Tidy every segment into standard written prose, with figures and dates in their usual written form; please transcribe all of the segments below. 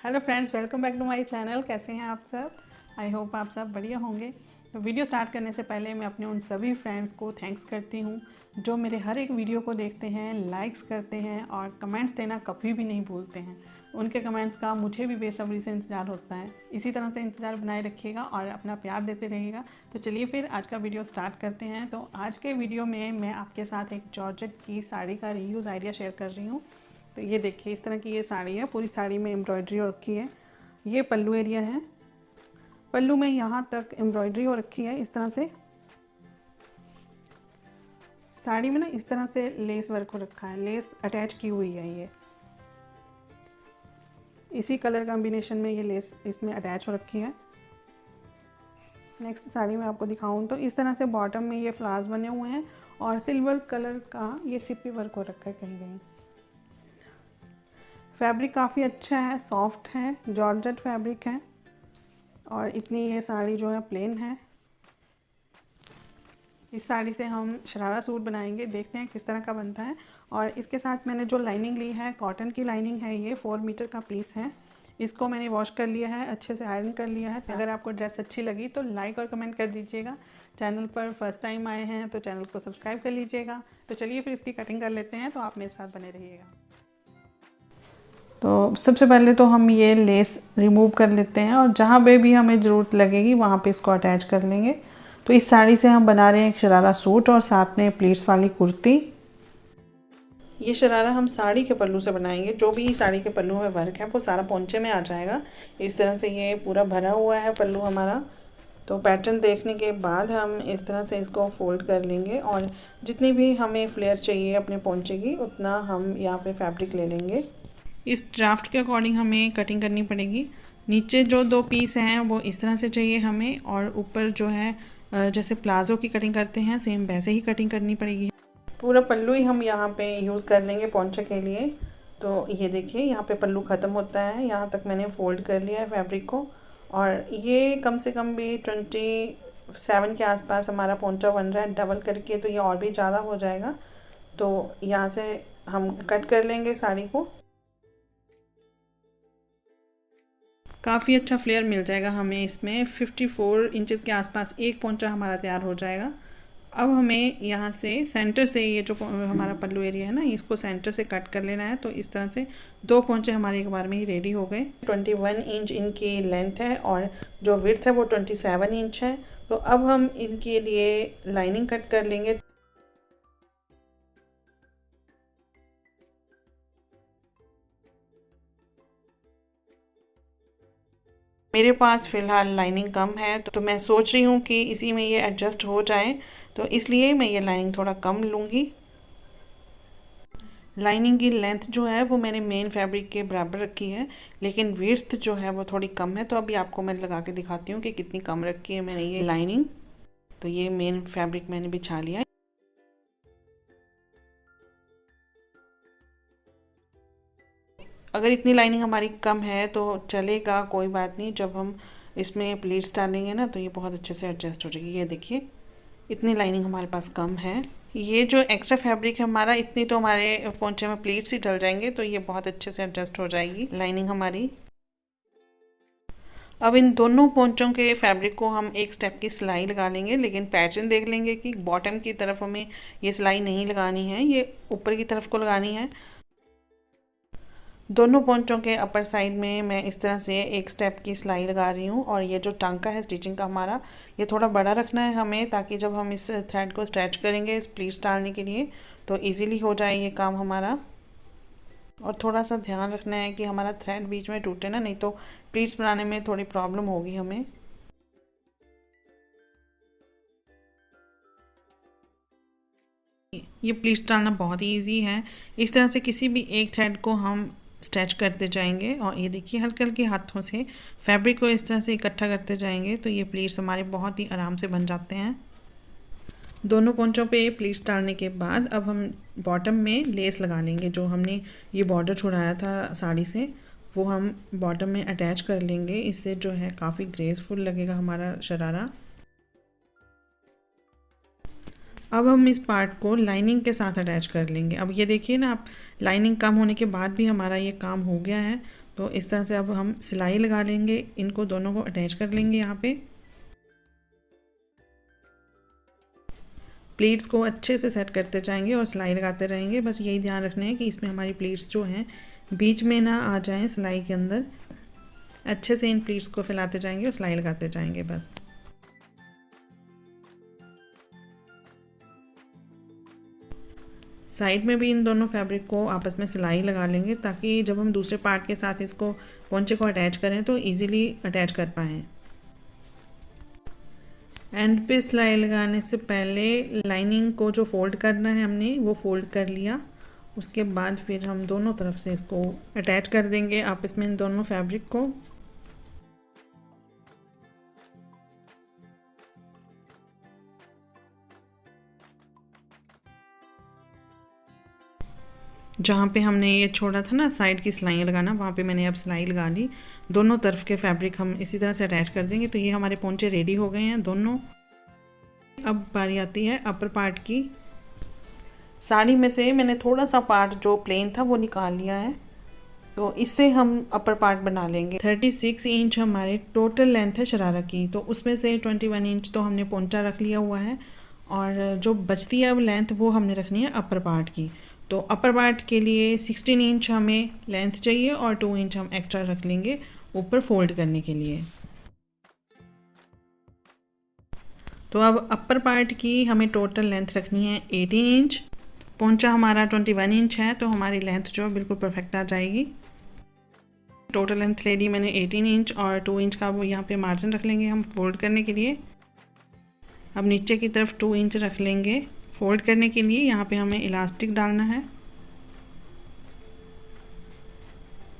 Hello friends, welcome back to my channel. कैसे हैं आप सब? आई होप आप सब बढ़िया होंगे। तो वीडियो स्टार्ट करने से पहले मैं अपने उन सभी फ्रेंड्स को थैंक्स करती हूँ जो मेरे हर एक वीडियो को देखते हैं, लाइक्स करते हैं और कमेंट्स देना कभी भी नहीं भूलते हैं। उनके कमेंट्स का मुझे भी बेसब्री से इंतज़ार होता है। इसी तरह से इंतज़ार बनाए रखिएगा और अपना प्यार देते रहिएगा। तो चलिए फिर आज का वीडियो स्टार्ट करते हैं। तो आज के वीडियो में मैं आपके साथ एक जॉर्जेट की साड़ी का रीयूज़ आइडिया शेयर कर रही हूँ। तो ये देखिए, इस तरह की ये साड़ी है। पूरी साड़ी में एम्ब्रॉयडरी हो रखी है। ये पल्लू एरिया है। पल्लू में यहाँ तक एम्ब्रॉयडरी हो रखी है। इस तरह से साड़ी में ना इस तरह से लेस वर्क हो रखा है, लेस अटैच की हुई है। ये इसी कलर कॉम्बिनेशन में ये लेस इसमें अटैच हो रखी है। नेक्स्ट साड़ी में आपको दिखाऊं तो इस तरह से बॉटम में ये फ्लावर्स बने हुए हैं और सिल्वर कलर का ये सिप्पी वर्क हो रखा है कहीं कहीं। फैब्रिक काफ़ी अच्छा है, सॉफ्ट है, जॉर्जेट फैब्रिक है और इतनी ये साड़ी जो है प्लेन है। इस साड़ी से हम शरारा सूट बनाएंगे, देखते हैं किस तरह का बनता है। और इसके साथ मैंने जो लाइनिंग ली है, कॉटन की लाइनिंग है। ये 4 मीटर का पीस है। इसको मैंने वॉश कर लिया है, अच्छे से आयरन कर लिया है। अगर आपको ड्रेस अच्छी लगी तो लाइक और कमेंट कर दीजिएगा। चैनल पर फर्स्ट टाइम आए हैं तो चैनल को सब्सक्राइब कर लीजिएगा। तो चलिए फिर इसकी कटिंग कर लेते हैं। तो आप मेरे साथ बने रहिएगा। तो सबसे पहले तो हम ये लेस रिमूव कर लेते हैं और जहाँ पे भी हमें ज़रूरत लगेगी वहाँ पे इसको अटैच कर लेंगे। तो इस साड़ी से हम बना रहे हैं एक शरारा सूट और साथ में प्लीट्स वाली कुर्ती। ये शरारा हम साड़ी के पल्लू से बनाएंगे। जो भी साड़ी के पल्लू में वर्क है वो सारा पोंचे में आ जाएगा। इस तरह से ये पूरा भरा हुआ है पल्लू हमारा। तो पैटर्न देखने के बाद हम इस तरह से इसको फोल्ड कर लेंगे और जितनी भी हमें फ्लेयर चाहिए अपने पोंचे की उतना हम यहाँ पे फैब्रिक ले लेंगे। इस ड्राफ्ट के अकॉर्डिंग हमें कटिंग करनी पड़ेगी। नीचे जो 2 पीस हैं वो इस तरह से चाहिए हमें और ऊपर जो है जैसे प्लाजो की कटिंग करते हैं सेम वैसे ही कटिंग करनी पड़ेगी। पूरा पल्लू ही हम यहाँ पे यूज़ कर लेंगे पोंचे के लिए। तो ये देखिए, यहाँ पे पल्लू ख़त्म होता है, यहाँ तक मैंने फोल्ड कर लिया है फैब्रिक को। और ये कम से कम भी 27 के आसपास हमारा पोंचा बन रहा है। डबल करके तो ये और भी ज़्यादा हो जाएगा। तो यहाँ से हम कट कर लेंगे साड़ी को। काफ़ी अच्छा फ्लेयर मिल जाएगा हमें इसमें। 54 इंचेस के आसपास एक पोंचा हमारा तैयार हो जाएगा। अब हमें यहाँ से सेंटर से ये जो हमारा पल्लू एरिया है ना, इसको सेंटर से कट कर लेना है। तो इस तरह से 2 पोंचे हमारे एक बार में ही रेडी हो गए। 21 इंच इनकी लेंथ है और जो विड्थ है वो 27 इंच है। तो अब हम इनके लिए लाइनिंग कट कर लेंगे। मेरे पास फ़िलहाल लाइनिंग कम है तो मैं सोच रही हूँ कि इसी में ये एडजस्ट हो जाए, तो इसलिए मैं ये लाइनिंग थोड़ा कम लूँगी। लाइनिंग की लेंथ जो है वो मैंने मेन फैब्रिक के बराबर रखी है, लेकिन विड्थ जो है वो थोड़ी कम है। तो अभी आपको मैं लगा के दिखाती हूँ कि कितनी कम रखी है मैंने ये लाइनिंग। तो ये मेन फैब्रिक मैंने बिछा लिया है। अगर इतनी लाइनिंग हमारी कम है तो चलेगा, कोई बात नहीं। जब हम इसमें प्लीट्स डालेंगे ना तो ये बहुत अच्छे से एडजस्ट हो जाएगी। ये देखिए, इतनी लाइनिंग हमारे पास कम है। ये जो एक्स्ट्रा फैब्रिक है हमारा, इतनी तो हमारे पोंचे में प्लीट्स ही डल जाएंगे, तो ये बहुत अच्छे से एडजस्ट हो जाएगी लाइनिंग हमारी। अब इन दोनों पोंचों के फैब्रिक को हम एक स्टेप की सिलाई लगा लेंगे, लेकिन पैटर्न देख लेंगे कि बॉटम की तरफ हमें ये सिलाई नहीं लगानी है, ये ऊपर की तरफ को लगानी है। दोनों पोंचों के अपर साइड में मैं इस तरह से एक स्टेप की सिलाई लगा रही हूँ। और ये जो टांका है स्टिचिंग का हमारा, ये थोड़ा बड़ा रखना है हमें, ताकि जब हम इस थ्रेड को स्ट्रेच करेंगे इस प्लीट्स डालने के लिए तो इजीली हो जाए ये काम हमारा। और थोड़ा सा ध्यान रखना है कि हमारा थ्रेड बीच में टूटे ना, नहीं तो प्लीट्स बनाने में थोड़ी प्रॉब्लम होगी हमें। ये प्लीट्स डालना बहुत ही ईजी है। इस तरह से किसी भी एक थ्रेड को हम स्ट्रेच करते जाएंगे और ये देखिए हल्के हल्के हाथों से फैब्रिक को इस तरह से इकट्ठा करते जाएंगे तो ये प्लीट्स हमारे बहुत ही आराम से बन जाते हैं। दोनों पोंचों पे प्लीट्स डालने के बाद अब हम बॉटम में लेस लगा लेंगे। जो हमने ये बॉर्डर छुड़ाया था साड़ी से वो हम बॉटम में अटैच कर लेंगे। इससे जो है काफ़ी ग्रेसफुल लगेगा हमारा शरारा। अब हम इस पार्ट को लाइनिंग के साथ अटैच कर लेंगे। अब ये देखिए ना आप, लाइनिंग कम होने के बाद भी हमारा ये काम हो गया है। तो इस तरह से अब हम सिलाई लगा लेंगे, इनको दोनों को अटैच कर लेंगे। यहाँ पे प्लीट्स को अच्छे से सेट करते जाएंगे और सिलाई लगाते रहेंगे। बस यही ध्यान रखना है कि इसमें हमारी प्लीट्स जो हैं बीच में ना आ जाएं सिलाई के अंदर। अच्छे से इन प्लीट्स को फैलाते जाएंगे और सिलाई लगाते जाएंगे। बस साइड में भी इन दोनों फैब्रिक को आपस में सिलाई लगा लेंगे, ताकि जब हम दूसरे पार्ट के साथ इसको पोंचे को अटैच करें तो इजीली अटैच कर पाएँ। एंड पे सिलाई लगाने से पहले लाइनिंग को जो फोल्ड करना है हमने वो फोल्ड कर लिया। उसके बाद फिर हम दोनों तरफ से इसको अटैच कर देंगे आपस में इन दोनों फैब्रिक को। जहाँ पे हमने ये छोड़ा था ना साइड की सिलाइयाँ लगाना, वहाँ पे मैंने अब सिलाई लगा ली। दोनों तरफ के फैब्रिक हम इसी तरह से अटैच कर देंगे। तो ये हमारे पोंचे रेडी हो गए हैं दोनों। अब बारी आती है अपर पार्ट की। साड़ी में से मैंने थोड़ा सा पार्ट जो प्लेन था वो निकाल लिया है, तो इससे हम अपर पार्ट बना लेंगे। 36 इंच हमारे टोटल लेंथ है शरारा की, तो उसमें से 21 इंच तो हमने पोंचा रख लिया हुआ है, और जो बचती है अब लेंथ वो हमने रखनी है अपर पार्ट की। तो अपर पार्ट के लिए 16 इंच हमें लेंथ चाहिए और 2 इंच हम एक्स्ट्रा रख लेंगे ऊपर फोल्ड करने के लिए। तो अब अपर पार्ट की हमें टोटल लेंथ रखनी है 18 इंच। पोंचा हमारा 21 इंच है, तो हमारी लेंथ जो बिल्कुल परफेक्ट आ जाएगी। टोटल लेंथ ले ली मैंने 18 इंच और 2 इंच का वो यहाँ पे मार्जिन रख लेंगे हम फोल्ड करने के लिए। अब नीचे की तरफ 2 इंच रख लेंगे फोल्ड करने के लिए। यहाँ पे हमें इलास्टिक डालना है।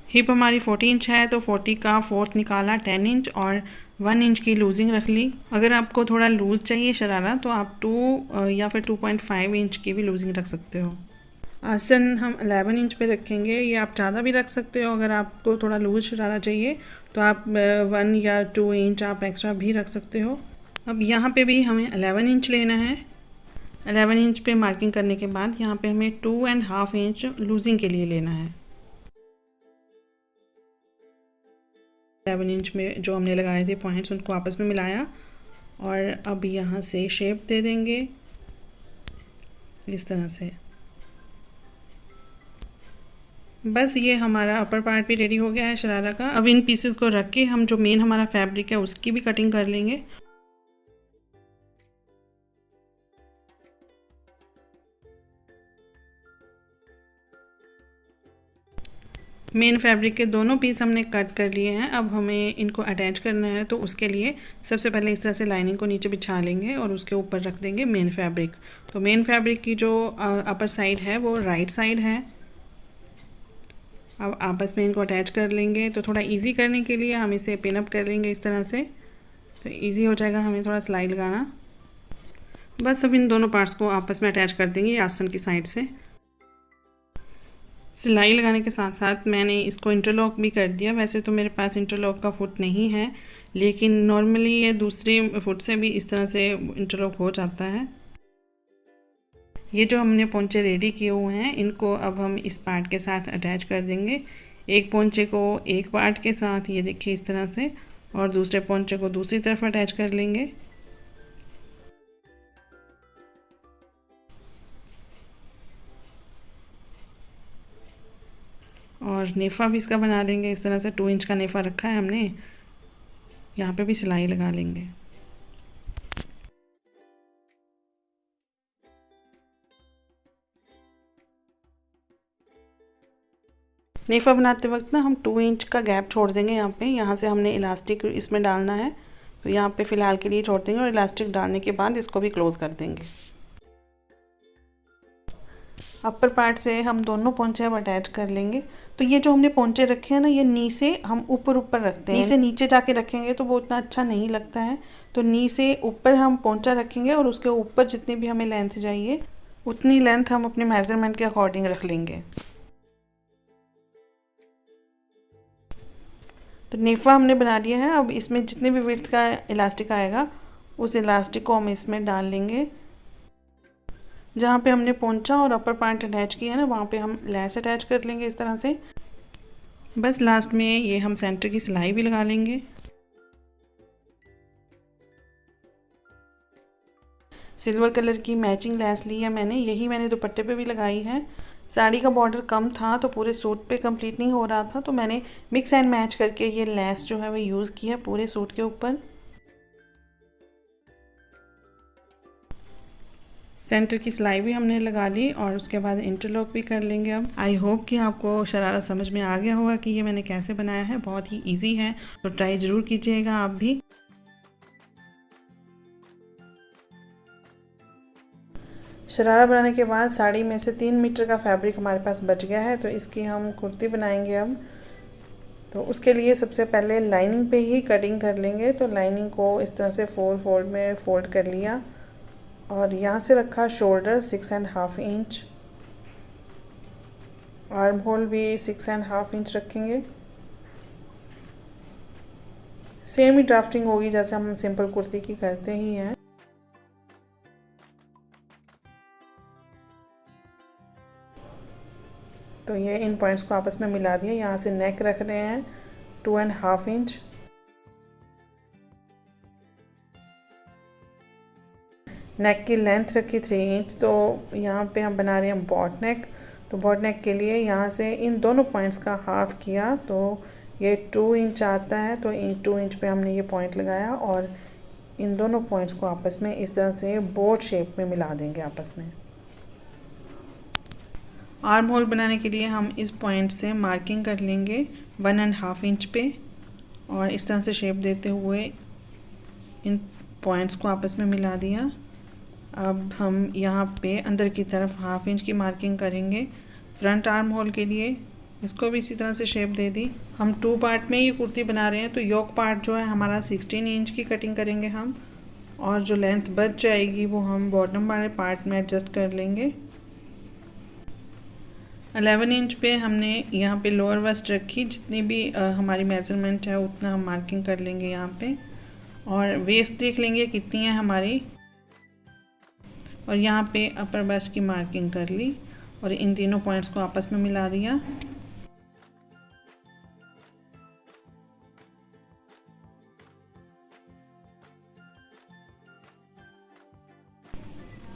हिप हमारी 40 इंच है, तो 40 का 4th निकाला 10 इंच और 1 इंच की लूजिंग रख ली। अगर आपको थोड़ा लूज़ चाहिए शरारा तो आप 2 या फिर 2.5 इंच की भी लूजिंग रख सकते हो। आसन हम 11 इंच पे रखेंगे, ये आप ज़्यादा भी रख सकते हो। अगर आपको थोड़ा लूज शरारा चाहिए तो आप 1 या 2 इंच आप एक्स्ट्रा भी रख सकते हो। अब यहाँ पे भी हमें 11 इंच लेना है। 11 इंच पे मार्किंग करने के बाद यहाँ पे हमें 2.5 इंच लूजिंग के लिए लेना है। 11 इंच में जो हमने लगाए थे पॉइंट्स उनको आपस में मिलाया, और अब यहाँ से शेप दे देंगे इस तरह से। बस ये हमारा अपर पार्ट भी रेडी हो गया है शरारा का। अब इन पीसेस को रख के हम जो मेन हमारा फैब्रिक है उसकी भी कटिंग कर लेंगे। मेन फैब्रिक के दोनों पीस हमने कट कर लिए हैं। अब हमें इनको अटैच करना है, तो उसके लिए सबसे पहले इस तरह से लाइनिंग को नीचे बिछा लेंगे और उसके ऊपर रख देंगे मेन फैब्रिक। तो मेन फैब्रिक की जो अपर साइड है वो राइट साइड है। अब आपस में इनको अटैच कर लेंगे। तो थोड़ा इजी करने के लिए हम इसे पिन अप कर लेंगे इस तरह से, तो इजी हो जाएगा हमें थोड़ा सिलाई लगाना। बस अब इन दोनों पार्ट्स को आपस में अटैच कर देंगे आसन की साइड से। सिलाई लगाने के साथ साथ मैंने इसको इंटरलॉक भी कर दिया। वैसे तो मेरे पास इंटरलॉक का फुट नहीं है, लेकिन नॉर्मली ये दूसरी फुट से भी इस तरह से इंटरलॉक हो जाता है। ये जो हमने पोंचे रेडी किए हुए हैं इनको अब हम इस पार्ट के साथ अटैच कर देंगे। एक पोंचे को एक पार्ट के साथ ये देखिए इस तरह से, और दूसरे पोंचे को दूसरी तरफ अटैच कर लेंगे। और नेफा भी इसका बना लेंगे इस तरह से। 2 इंच का नेफा रखा है हमने, यहाँ पे भी सिलाई लगा लेंगे। नेफा बनाते वक्त ना हम 2 इंच का गैप छोड़ देंगे यहाँ से हमने इलास्टिक इसमें डालना है, तो यहाँ पे फ़िलहाल के लिए छोड़ देंगे और इलास्टिक डालने के बाद इसको भी क्लोज़ कर देंगे। अपर पार्ट से हम दोनों पोंचे अब अटैच कर लेंगे। तो ये जो हमने पोंचे रखे हैं ना, ये नी से हम ऊपर रखते हैं। नी से नीचे जाके रखेंगे तो वो उतना अच्छा नहीं लगता है। तो नी से ऊपर हम पोंचा रखेंगे और उसके ऊपर जितनी भी हमें लेंथ चाहिए उतनी लेंथ हम अपने मेज़रमेंट के अकॉर्डिंग रख लेंगे। तो नेफा हमने बना लिया है। अब इसमें जितने भी विड्थ का इलास्टिक आएगा उस इलास्टिक को हम इसमें डाल लेंगे। जहाँ पे हमने पोंचा और अपर पार्ट अटैच किया है ना, वहाँ पे हम लेस अटैच कर लेंगे इस तरह से। बस लास्ट में ये हम सेंटर की सिलाई भी लगा लेंगे। सिल्वर कलर की मैचिंग लेस ली है मैंने, यही मैंने दुपट्टे पे भी लगाई है। साड़ी का बॉर्डर कम था तो पूरे सूट पे कंप्लीट नहीं हो रहा था, तो मैंने मिक्स एंड मैच करके ये लेस जो है वो यूज़ की है पूरे सूट के ऊपर। सेंटर की सिलाई भी हमने लगा ली और उसके बाद इंटरलॉक भी कर लेंगे। अब आई होप कि आपको शरारा समझ में आ गया होगा कि ये मैंने कैसे बनाया है। बहुत ही इजी है, तो ट्राई ज़रूर कीजिएगा आप भी। शरारा बनाने के बाद साड़ी में से 3 मीटर का फैब्रिक हमारे पास बच गया है, तो इसकी हम कुर्ती बनाएंगे अब। तो उसके लिए सबसे पहले लाइनिंग पे ही कटिंग कर लेंगे। तो लाइनिंग को इस तरह से 4 फोल्ड में फोल्ड कर लिया और यहाँ से रखा शोल्डर 6.5 इंच, आर्म होल भी 6.5 इंच रखेंगे। सेम ही ड्राफ्टिंग होगी जैसे हम सिंपल कुर्ती की करते ही हैं। तो ये इन पॉइंट्स को आपस में मिला दिया। यहाँ से नेक रख रहे हैं 2.5 इंच, नेक की लेंथ रखी 3 इंच। तो यहाँ पे हम बना रहे हैं बॉट नेक। तो बॉट नेक के लिए यहाँ से इन दोनों पॉइंट्स का हाफ किया तो ये 2 इंच आता है। तो इन 2 इंच पे हमने ये पॉइंट लगाया और इन दोनों पॉइंट्स को आपस में इस तरह से बोट शेप में मिला देंगे आपस में। आर्म होल बनाने के लिए हम इस पॉइंट से मार्किंग कर लेंगे 1.5 इंच पे और इस तरह से शेप देते हुए इन पॉइंट्स को आपस में मिला दिया। अब हम यहाँ पे अंदर की तरफ 1/2 इंच की मार्किंग करेंगे फ्रंट आर्म होल के लिए। इसको भी इसी तरह से शेप दे दी। हम 2 पार्ट में ये कुर्ती बना रहे हैं, तो योक पार्ट जो है हमारा 16 इंच की कटिंग करेंगे हम, और जो लेंथ बच जाएगी वो हम बॉटम वाले पार्ट में एडजस्ट कर लेंगे। 11 इंच पे हमने यहाँ पे लोअर वेस्ट रखी। जितनी भी हमारी मेजरमेंट है उतना हम मार्किंग कर लेंगे यहाँ पे, और वेस्ट देख लेंगे कितनी है हमारी, और यहाँ पे अपर वेस्ट की मार्किंग कर ली और इन तीनों पॉइंट्स को आपस में मिला दिया।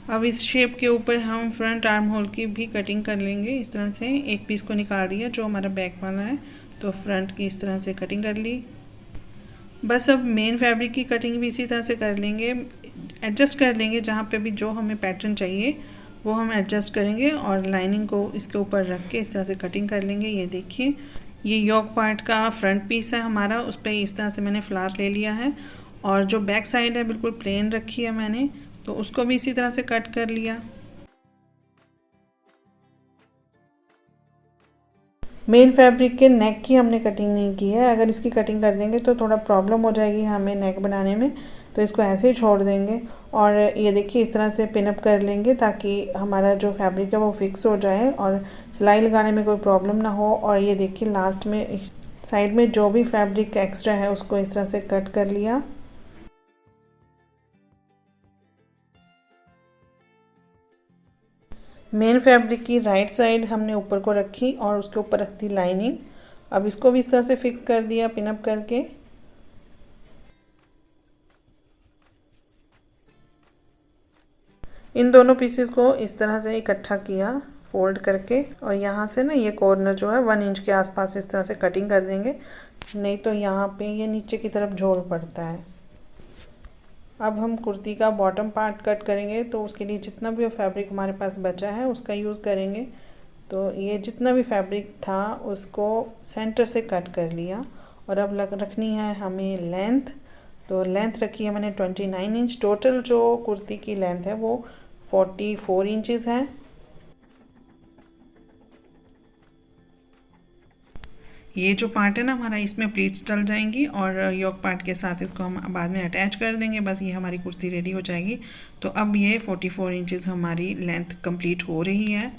अब इस शेप के ऊपर हम फ्रंट आर्म होल की भी कटिंग कर लेंगे। इस तरह से एक पीस को निकाल दिया जो हमारा बैक वाला है, तो फ्रंट की इस तरह से कटिंग कर ली। बस अब मेन फैब्रिक की कटिंग भी इसी तरह से कर लेंगे, एडजस्ट कर लेंगे। जहाँ पे भी जो हमें पैटर्न चाहिए वो हम एडजस्ट करेंगे और लाइनिंग को इसके ऊपर रख के इस तरह से कटिंग कर लेंगे। ये देखिए, ये योक पार्ट का फ्रंट पीस है हमारा, उस पर इस तरह से मैंने फ्लावर ले लिया है, और जो बैक साइड है बिल्कुल प्लेन रखी है मैंने, तो उसको भी इसी तरह से कट कर लिया। मेन फैब्रिक के नेक की हमने कटिंग नहीं की है। अगर इसकी कटिंग कर देंगे तो थोड़ा प्रॉब्लम हो जाएगी हमें नेक बनाने में, तो इसको ऐसे ही छोड़ देंगे। और ये देखिए इस तरह से पिनअप कर लेंगे ताकि हमारा जो फैब्रिक है वो फिक्स हो जाए और सिलाई लगाने में कोई प्रॉब्लम ना हो। और ये देखिए लास्ट में साइड में जो भी फैब्रिक एक्स्ट्रा है उसको इस तरह से कट कर लिया। मेन फैब्रिक की राइट साइड हमने ऊपर को रखी और उसके ऊपर रख दी लाइनिंग। अब इसको भी इस तरह से फिक्स कर दिया पिनअप करके। इन दोनों पीसेस को इस तरह से इकट्ठा किया फोल्ड करके, और यहाँ से ना ये कॉर्नर जो है 1 इंच के आसपास इस तरह से कटिंग कर देंगे, नहीं तो यहाँ पे ये नीचे की तरफ झोल पड़ता है। अब हम कुर्ती का बॉटम पार्ट कट करेंगे, तो उसके लिए जितना भी फैब्रिक हमारे पास बचा है उसका यूज़ करेंगे। तो ये जितना भी फैब्रिक था उसको सेंटर से कट कर लिया, और अब रखनी है हमें लेंथ। तो लेंथ रखी है मैंने 29 इंच। टोटल जो कुर्ती की लेंथ है वो 44 इंचेस है। ये जो पार्ट है ना हमारा, इसमें प्लीट्स डल जाएंगी और योक पार्ट के साथ इसको हम बाद में अटैच कर देंगे। बस ये हमारी कुर्ती रेडी हो जाएगी। तो अब ये 44 इंचेस हमारी लेंथ कंप्लीट हो रही है।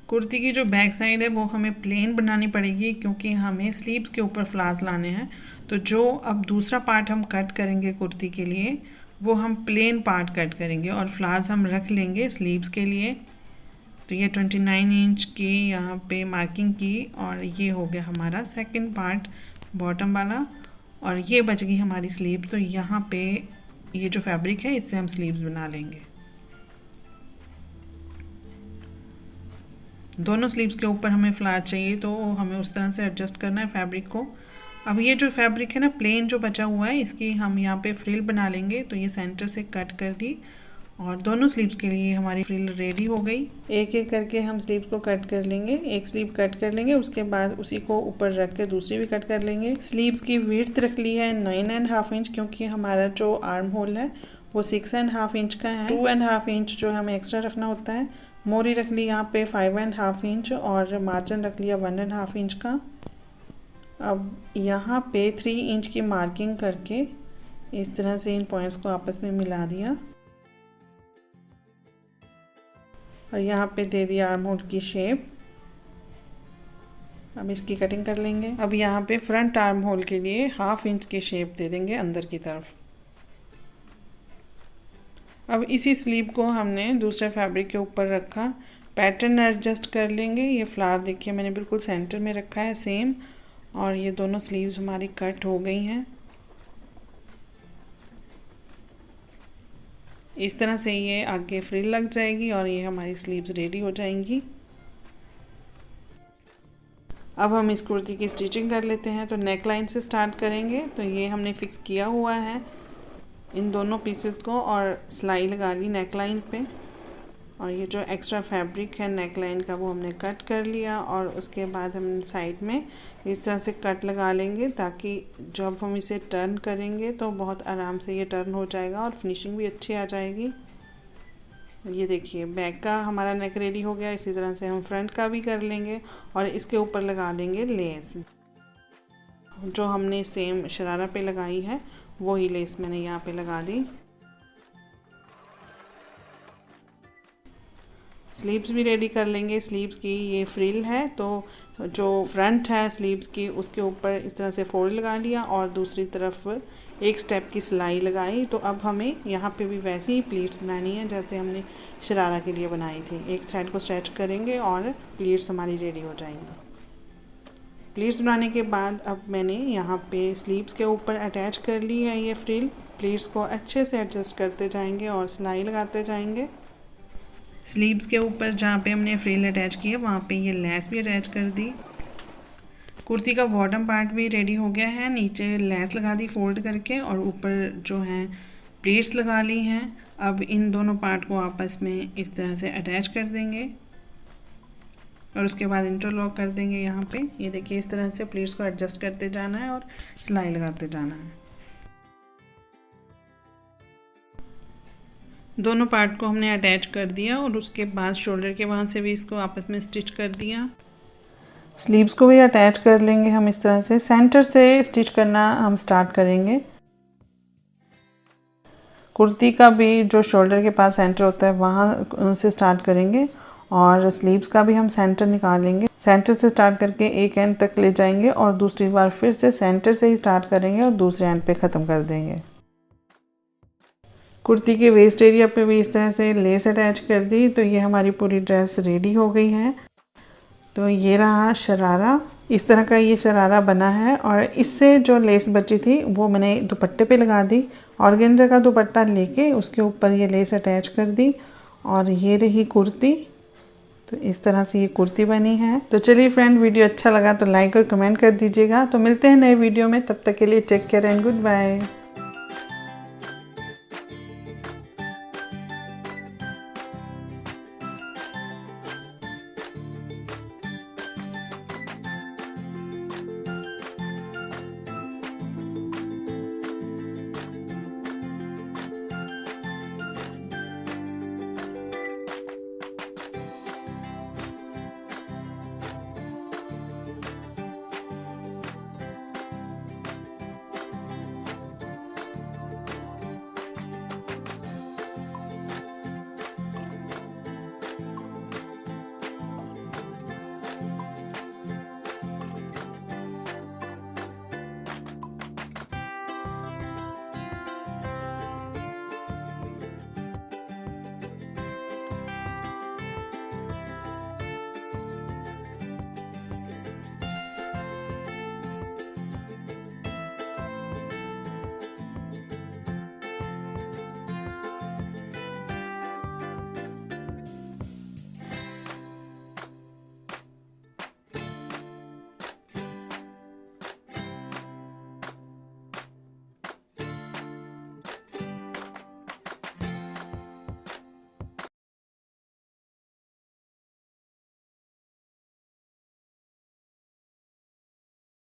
कुर्ती की जो बैक साइड है वो हमें प्लेन बनानी पड़ेगी क्योंकि हमें स्लीव्स के ऊपर फ्लावर्स लाने हैं। तो जो अब दूसरा पार्ट हम कट करेंगे कुर्ती के लिए वो हम प्लेन पार्ट कट करेंगे और फ्लावर्स हम रख लेंगे स्लीव्स के लिए। तो ये 29 इंच की यहाँ पे मार्किंग की और ये हो गया हमारा सेकंड पार्ट बॉटम वाला। और ये बच गई हमारी स्लीव। तो यहाँ पे ये जो फैब्रिक है इससे हम स्लीव्स बना लेंगे। दोनों स्लीव्स के ऊपर हमें फ्लावर चाहिए तो हमें उस तरह से एडजस्ट करना है फैब्रिक को। अब ये जो फैब्रिक है ना प्लेन जो बचा हुआ है इसकी हम यहाँ पे फ्रिल बना लेंगे। तो ये सेंटर से कट कर दी और दोनों स्लीव्स के लिए हमारी फ्रिल रेडी हो गई। एक एक करके हम स्लीव को कट कर लेंगे। एक स्लीव कट कर लेंगे, उसके बाद उसी को ऊपर रख के दूसरी भी कट कर लेंगे। स्लीव्स की विड्थ रख ली है 9.5 इंच, क्योंकि हमारा जो आर्म होल है वो 6.5 इंच का है। 2.5 इंच जो हमें एक्स्ट्रा रखना होता है। मोरी रख ली यहाँ पे 5.5 इंच और मार्जिन रख लिया 1.5 इंच का। अब यहाँ पे 3 इंच की मार्किंग करके इस तरह से इन पॉइंट्स को आपस में मिला दिया और यहाँ पे दे दिया आर्म होल की शेप। अब इसकी कटिंग कर लेंगे। अब यहाँ पे फ्रंट आर्म होल के लिए 1/2 इंच की शेप दे देंगे अंदर की तरफ। अब इसी स्लीव को हमने दूसरे फैब्रिक के ऊपर रखा। पैटर्न एडजस्ट कर लेंगे। ये फ्लावर देखिए मैंने बिल्कुल सेंटर में रखा है सेम। और ये दोनों स्लीव्स हमारी कट हो गई हैं। इस तरह से ये आगे फ्रिल लग जाएगी और ये हमारी स्लीव्स रेडी हो जाएंगी। अब हम इस कुर्ती की स्टिचिंग कर लेते हैं। तो नेक लाइन से स्टार्ट करेंगे। तो ये हमने फिक्स किया हुआ है इन दोनों पीसेस को और सिलाई लगा ली नेक लाइन पे। और ये जो एक्स्ट्रा फैब्रिक है नेक लाइन का वो हमने कट कर लिया और उसके बाद हम साइड में इस तरह से कट लगा लेंगे, ताकि जब हम इसे टर्न करेंगे तो बहुत आराम से ये टर्न हो जाएगा और फिनिशिंग भी अच्छी आ जाएगी। ये देखिए बैक का हमारा नेक रेडी हो गया। इसी तरह से हम फ्रंट का भी कर लेंगे और इसके ऊपर लगा लेंगे लेस। जो हमने सेम शरारा पे लगाई है वही लेस मैंने यहाँ पे लगा दी। स्लीव्स भी रेडी कर लेंगे। स्लीव्स की ये फ्रिल है तो जो फ्रंट है स्लीव्स की उसके ऊपर इस तरह से फोल्ड लगा लिया और दूसरी तरफ एक स्टेप की सिलाई लगाई। तो अब हमें यहाँ पे भी वैसे ही प्लीट्स बनानी है जैसे हमने शरारा के लिए बनाई थी। एक थ्रेड को स्ट्रेच करेंगे और प्लीट्स हमारी रेडी हो जाएंगी। प्लीट्स बनाने के बाद अब मैंने यहाँ पे स्लीव्स के ऊपर अटैच कर ली है ये फ्रिल। प्लीट्स को अच्छे से एडजस्ट करते जाएंगे और सिलाई लगाते जाएंगे। स्लीव्स के ऊपर जहाँ पे हमने फ्रिल अटैच की है वहाँ पे ये लेस भी अटैच कर दी। कुर्ती का बॉटम पार्ट भी रेडी हो गया है। नीचे लेस लगा दी फोल्ड करके और ऊपर जो है प्लीट्स लगा ली हैं। अब इन दोनों पार्ट को आपस में इस तरह से अटैच कर देंगे और उसके बाद इंटरलॉक कर देंगे। यहाँ पे ये देखिए इस तरह से प्लीट्स को एडजस्ट करते जाना है और सिलाई लगाते जाना है। दोनों पार्ट को हमने अटैच कर दिया और उसके बाद शोल्डर के वहाँ से भी इसको आपस में स्टिच कर दिया। स्लीव्स को भी अटैच कर लेंगे हम इस तरह से। सेंटर से स्टिच करना हम स्टार्ट करेंगे। कुर्ती का भी जो शोल्डर के पास सेंटर होता है वहाँ से स्टार्ट करेंगे और स्लीव्स का भी हम सेंटर निकालेंगे। सेंटर से स्टार्ट करके एक एंड तक ले जाएंगे और दूसरी बार फिर से सेंटर से ही स्टार्ट करेंगे और दूसरे एंड पे ख़त्म कर देंगे। कुर्ती के वेस्ट एरिया पे भी इस तरह से लेस अटैच कर दी। तो ये हमारी पूरी ड्रेस रेडी हो गई है। तो ये रहा शरारा। इस तरह का ये शरारा बना है और इससे जो लेस बची थी वो मैंने दुपट्टे पे लगा दी। ऑर्गेन्जा का दुपट्टा लेके उसके ऊपर ये लेस अटैच कर दी और ये रही कुर्ती। तो इस तरह से ये कुर्ती बनी है। तो चलिए फ्रेंड, वीडियो अच्छा लगा तो लाइक और कमेंट कर दीजिएगा। तो मिलते हैं नए वीडियो में, तब तक के लिए take care and good bye.